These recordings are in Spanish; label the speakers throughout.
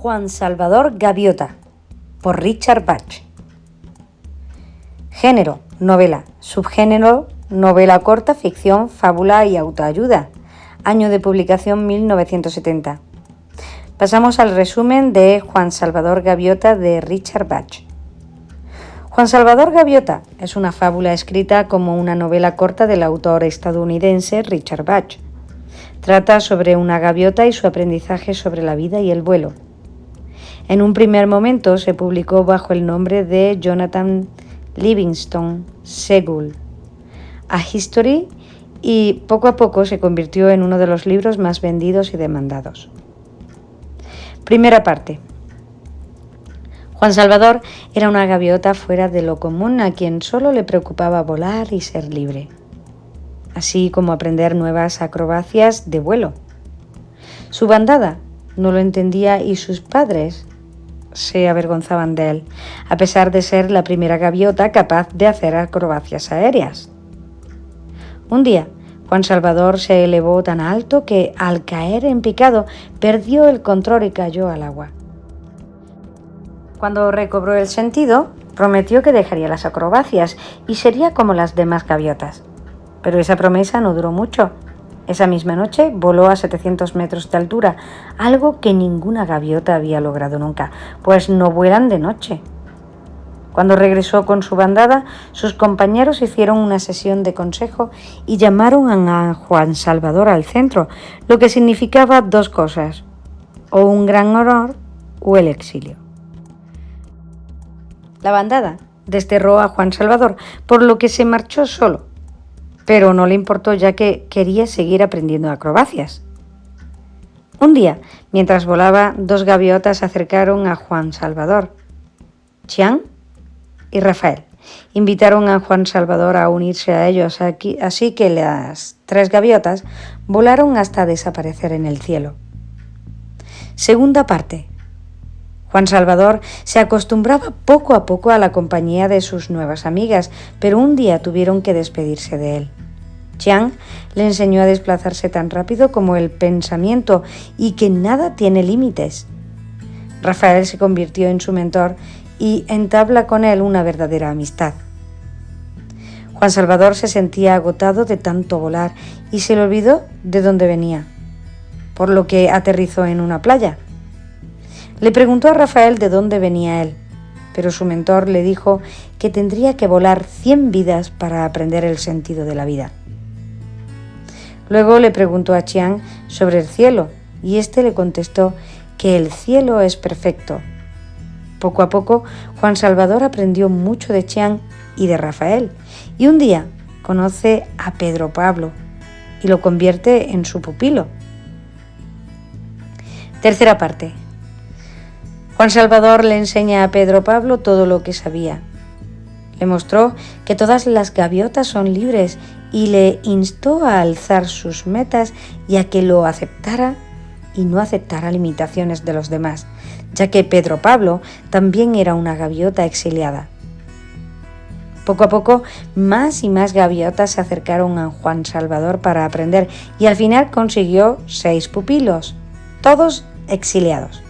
Speaker 1: Juan Salvador Gaviota, por Richard Bach. Género: novela. Subgénero: novela corta, ficción, fábula y autoayuda. Año de publicación: 1970. Pasamos al resumen de Juan Salvador Gaviota de Richard Bach. Juan Salvador Gaviota es una fábula escrita como una novela corta del autor estadounidense Richard Bach. Trata sobre una gaviota y su aprendizaje sobre la vida y el vuelo. En un primer momento se publicó bajo el nombre de Jonathan Livingston Seagull, A History, y poco a poco se convirtió en uno de los libros más vendidos y demandados. Primera parte. Juan Salvador era una gaviota fuera de lo común a quien solo le preocupaba volar y ser libre, así como aprender nuevas acrobacias de vuelo. Su bandada no lo entendía y sus padres se avergonzaban de él, a pesar de ser la primera gaviota capaz de hacer acrobacias aéreas. Un día, Juan Salvador se elevó tan alto que, al caer en picado, perdió el control y cayó al agua. Cuando recobró el sentido, prometió que dejaría las acrobacias y sería como las demás gaviotas. Pero esa promesa no duró mucho. Esa misma noche voló a 700 metros de altura, algo que ninguna gaviota había logrado nunca, pues no vuelan de noche. Cuando regresó con su bandada, sus compañeros hicieron una sesión de consejo y llamaron a Juan Salvador al centro, lo que significaba dos cosas: o un gran honor o el exilio. La bandada desterró a Juan Salvador, por lo que se marchó solo, pero no le importó ya que quería seguir aprendiendo acrobacias. Un día, mientras volaba, dos gaviotas se acercaron a Juan Salvador, Chiang y Rafael. Invitaron a Juan Salvador a unirse a ellos, así que las tres gaviotas volaron hasta desaparecer en el cielo. Segunda parte. Juan Salvador se acostumbraba poco a poco a la compañía de sus nuevas amigas, pero un día tuvieron que despedirse de él. Chiang le enseñó a desplazarse tan rápido como el pensamiento y que nada tiene límites. Rafael se convirtió en su mentor y entabla con él una verdadera amistad. Juan Salvador se sentía agotado de tanto volar y se le olvidó de dónde venía, por lo que aterrizó en una playa. Le preguntó a Rafael de dónde venía él, pero su mentor le dijo que tendría que volar 100 vidas para aprender el sentido de la vida. Luego le preguntó a Chiang sobre el cielo y éste le contestó que el cielo es perfecto. Poco a poco, Juan Salvador aprendió mucho de Chiang y de Rafael, y un día conoce a Pedro Pablo y lo convierte en su pupilo. Tercera parte. Juan Salvador le enseña a Pedro Pablo todo lo que sabía. Le mostró que todas las gaviotas son libres y le instó a alzar sus metas y a que lo aceptara y no aceptara limitaciones de los demás, ya que Pedro Pablo también era una gaviota exiliada. Poco a poco, más y más gaviotas se acercaron a Juan Salvador para aprender y al final consiguió 6 pupilos, todos exiliados.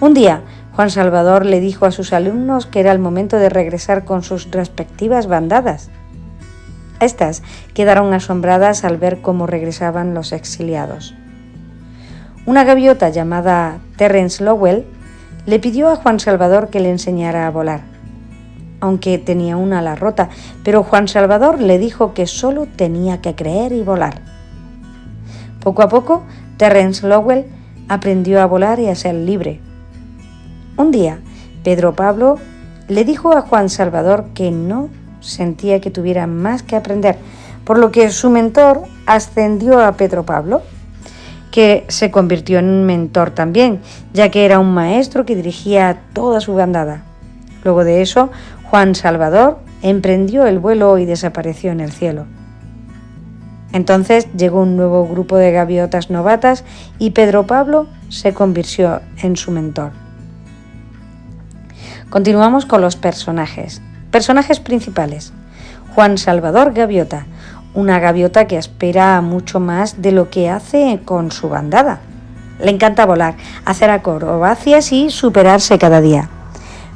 Speaker 1: Un día, Juan Salvador le dijo a sus alumnos que era el momento de regresar con sus respectivas bandadas. Estas quedaron asombradas al ver cómo regresaban los exiliados. Una gaviota llamada Terence Lowell le pidió a Juan Salvador que le enseñara a volar, aunque tenía una ala rota, pero Juan Salvador le dijo que solo tenía que creer y volar. Poco a poco, Terence Lowell aprendió a volar y a ser libre. Un día, Pedro Pablo le dijo a Juan Salvador que no sentía que tuviera más que aprender, por lo que su mentor ascendió a Pedro Pablo, que se convirtió en un mentor también, ya que era un maestro que dirigía a toda su bandada. Luego de eso, Juan Salvador emprendió el vuelo y desapareció en el cielo. Entonces llegó un nuevo grupo de gaviotas novatas y Pedro Pablo se convirtió en su mentor. Continuamos con los personajes. Personajes principales. Juan Salvador Gaviota, una gaviota que aspira a mucho más de lo que hace con su bandada. Le encanta volar, hacer acrobacias y superarse cada día.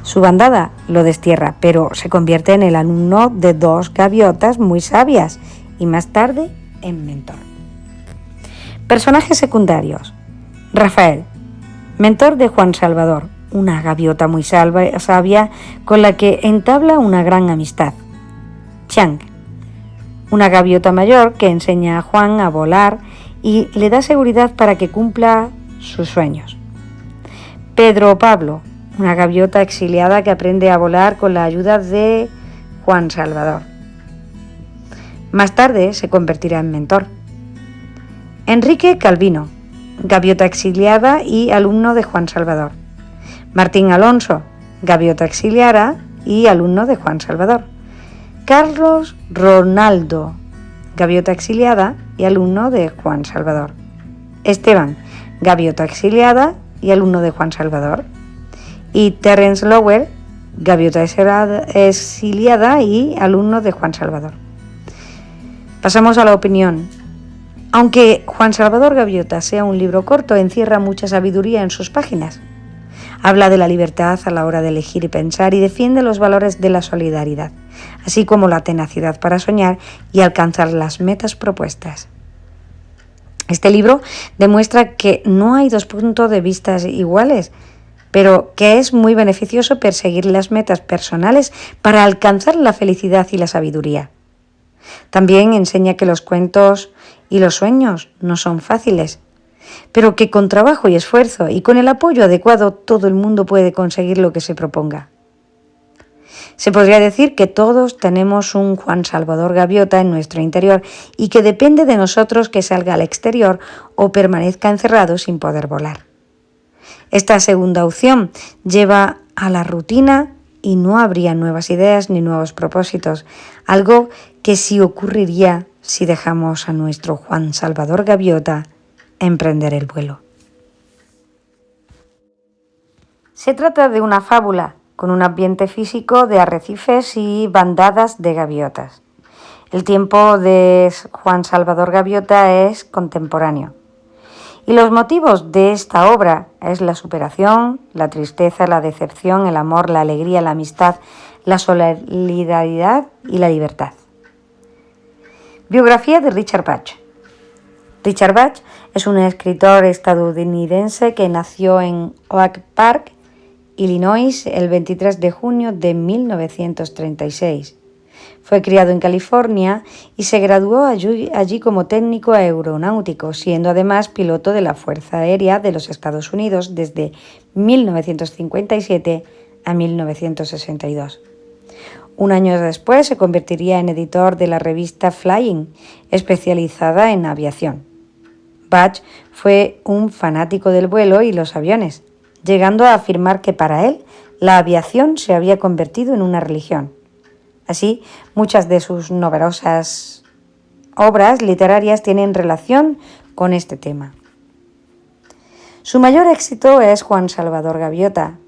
Speaker 1: Su bandada lo destierra, pero se convierte en el alumno de 2 gaviotas muy sabias y más tarde en mentor. Personajes secundarios. Rafael, mentor de Juan Salvador, una gaviota muy sabia con la que entabla una gran amistad. Chang, una gaviota mayor que enseña a Juan a volar y le da seguridad para que cumpla sus sueños. Pedro Pablo, una gaviota exiliada que aprende a volar con la ayuda de Juan Salvador. Más tarde se convertirá en mentor. Enrique Calvino, gaviota exiliada y alumno de Juan Salvador. Martín Alonso, gaviota exiliada y alumno de Juan Salvador. Carlos Ronaldo, gaviota exiliada y alumno de Juan Salvador. Esteban, gaviota exiliada y alumno de Juan Salvador. Y Terence Lower, gaviota exiliada y alumno de Juan Salvador. Pasamos a la opinión. Aunque Juan Salvador Gaviota sea un libro corto, encierra mucha sabiduría en sus páginas. Habla de la libertad a la hora de elegir y pensar y defiende los valores de la solidaridad, así como la tenacidad para soñar y alcanzar las metas propuestas. Este libro demuestra que no hay 2 puntos de vista iguales, pero que es muy beneficioso perseguir las metas personales para alcanzar la felicidad y la sabiduría. También enseña que los cuentos y los sueños no son fáciles, pero que con trabajo y esfuerzo y con el apoyo adecuado todo el mundo puede conseguir lo que se proponga. Se podría decir que todos tenemos un Juan Salvador Gaviota en nuestro interior y que depende de nosotros que salga al exterior o permanezca encerrado sin poder volar. Esta segunda opción lleva a la rutina y no habría nuevas ideas ni nuevos propósitos, algo que sí ocurriría si dejamos a nuestro Juan Salvador Gaviota emprender el vuelo. Se trata de una fábula con un ambiente físico de arrecifes y bandadas de gaviotas. El tiempo de Juan Salvador Gaviota es contemporáneo. Y los motivos de esta obra es la superación, la tristeza, la decepción, el amor, la alegría, la amistad, la solidaridad y la libertad. Biografía de Richard Bach. Richard Bach es un escritor estadounidense que nació en Oak Park, Illinois, el 23 de junio de 1936. Fue criado en California y se graduó allí como técnico aeronáutico, siendo además piloto de la Fuerza Aérea de los Estados Unidos desde 1957 a 1962. Un año después se convertiría en editor de la revista Flying, especializada en aviación. Bach fue un fanático del vuelo y los aviones, llegando a afirmar que para él la aviación se había convertido en una religión. Así, muchas de sus numerosas obras literarias tienen relación con este tema. Su mayor éxito es Juan Salvador Gaviota,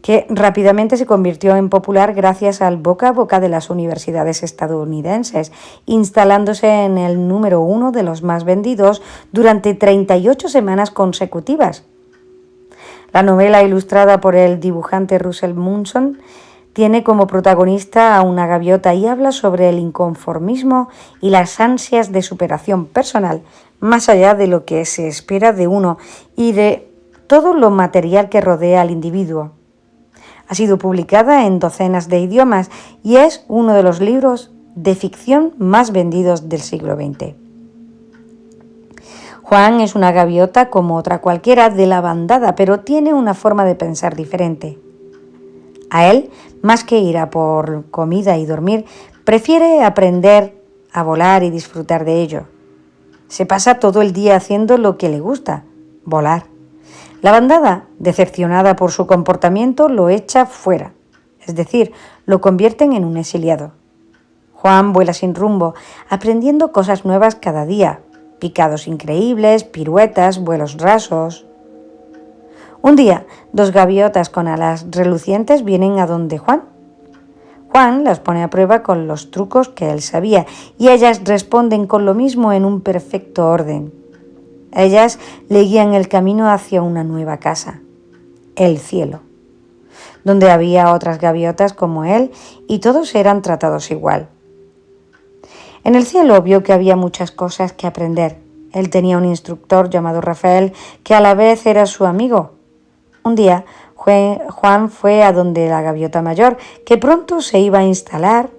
Speaker 1: que rápidamente se convirtió en popular gracias al boca a boca de las universidades estadounidenses, instalándose en el número 1 de los más vendidos durante 38 semanas consecutivas. La novela, ilustrada por el dibujante Russell Munson, tiene como protagonista a una gaviota y habla sobre el inconformismo y las ansias de superación personal, más allá de lo que se espera de uno y de todo lo material que rodea al individuo. Ha sido publicada en docenas de idiomas y es uno de los libros de ficción más vendidos del siglo XX. Juan es una gaviota como otra cualquiera de la bandada, pero tiene una forma de pensar diferente. A él, más que ir a por comida y dormir, prefiere aprender a volar y disfrutar de ello. Se pasa todo el día haciendo lo que le gusta, volar. La bandada, decepcionada por su comportamiento, lo echa fuera, es decir, lo convierten en un exiliado. Juan vuela sin rumbo, aprendiendo cosas nuevas cada día, picados increíbles, piruetas, vuelos rasos. Un día, 2 gaviotas con alas relucientes vienen a donde Juan. Juan las pone a prueba con los trucos que él sabía y ellas responden con lo mismo en un perfecto orden. Ellas le guían el camino hacia una nueva casa, el cielo, donde había otras gaviotas como él y todos eran tratados igual. En el cielo vio que había muchas cosas que aprender. Él tenía un instructor llamado Rafael, que a la vez era su amigo. Un día, Juan fue a donde la gaviota mayor, que pronto se iba a instalar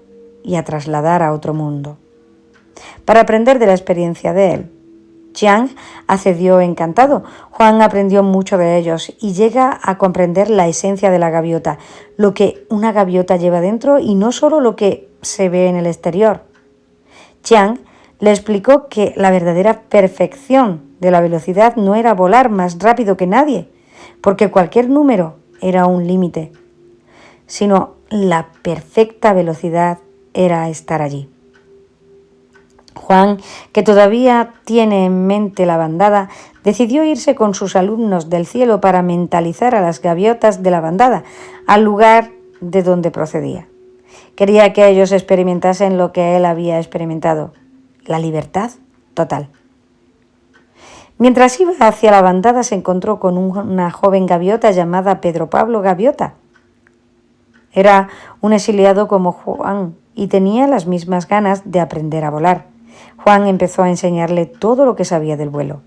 Speaker 1: y a trasladar a otro mundo, para aprender de la experiencia de él. Jiang accedió encantado. Juan aprendió mucho de ellos y llega a comprender la esencia de la gaviota, lo que una gaviota lleva dentro y no solo lo que se ve en el exterior. Jiang le explicó que la verdadera perfección de la velocidad no era volar más rápido que nadie, porque cualquier número era un límite, sino la perfecta velocidad era estar allí. Juan, que todavía tiene en mente la bandada, decidió irse con sus alumnos del cielo para mentalizar a las gaviotas de la bandada al lugar de donde procedía. Quería que ellos experimentasen lo que él había experimentado, la libertad total. Mientras iba hacia la bandada se encontró con una joven gaviota llamada Pedro Pablo Gaviota. Era un exiliado como Juan y tenía las mismas ganas de aprender a volar. Juan empezó a enseñarle todo lo que sabía del vuelo.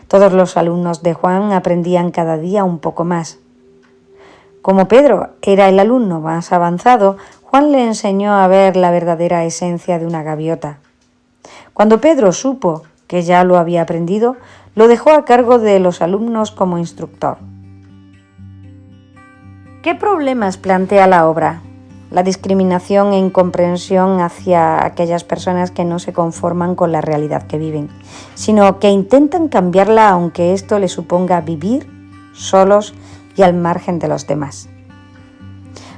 Speaker 1: Todos los alumnos de Juan aprendían cada día un poco más. Como Pedro era el alumno más avanzado, Juan le enseñó a ver la verdadera esencia de una gaviota. Cuando Pedro supo que ya lo había aprendido, lo dejó a cargo de los alumnos como instructor. ¿Qué problemas plantea la obra? La discriminación e incomprensión hacia aquellas personas que no se conforman con la realidad que viven, sino que intentan cambiarla aunque esto les suponga vivir solos y al margen de los demás.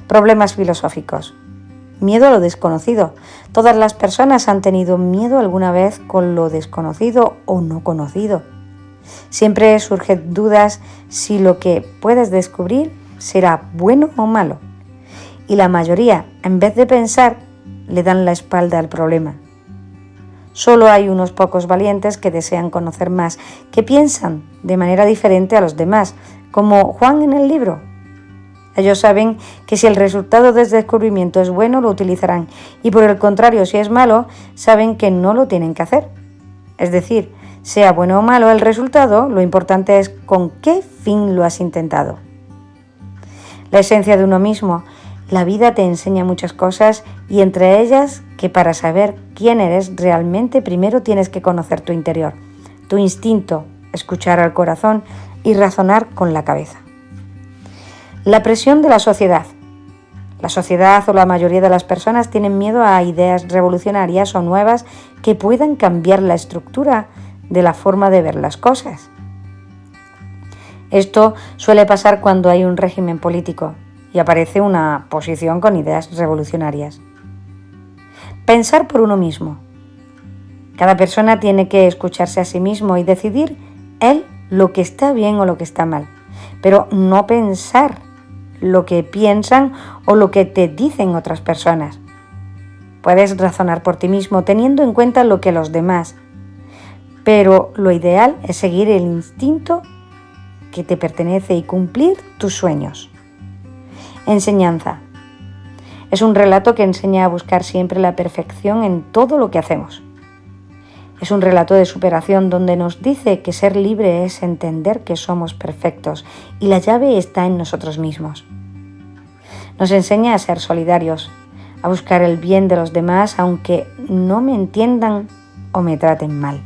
Speaker 1: Problemas filosóficos. Miedo a lo desconocido. Todas las personas han tenido miedo alguna vez con lo desconocido o no conocido. Siempre surgen dudas si lo que puedes descubrir será bueno o malo. Y la mayoría, en vez de pensar, le dan la espalda al problema. Solo hay unos pocos valientes que desean conocer más, que piensan de manera diferente a los demás, como Juan en el libro. Ellos saben que si el resultado del descubrimiento es bueno, lo utilizarán, y por el contrario, si es malo, saben que no lo tienen que hacer. Es decir, sea bueno o malo el resultado, lo importante es con qué fin lo has intentado. La esencia de uno mismo. La vida te enseña muchas cosas y entre ellas que para saber quién eres realmente primero tienes que conocer tu interior, tu instinto, escuchar al corazón y razonar con la cabeza. La presión de la sociedad. La sociedad o la mayoría de las personas tienen miedo a ideas revolucionarias o nuevas que puedan cambiar la estructura de la forma de ver las cosas. Esto suele pasar cuando hay un régimen político y aparece una posición con ideas revolucionarias. Pensar por uno mismo. Cada persona tiene que escucharse a sí mismo y decidir él lo que está bien o lo que está mal, pero no pensar lo que piensan o lo que te dicen otras personas. Puedes razonar por ti mismo teniendo en cuenta lo que los demás, pero lo ideal es seguir el instinto que te pertenece y cumplir tus sueños. Enseñanza. Es un relato que enseña a buscar siempre la perfección en todo lo que hacemos. Es un relato de superación donde nos dice que ser libre es entender que somos perfectos y la llave está en nosotros mismos. Nos enseña a ser solidarios, a buscar el bien de los demás aunque no me entiendan o me traten mal.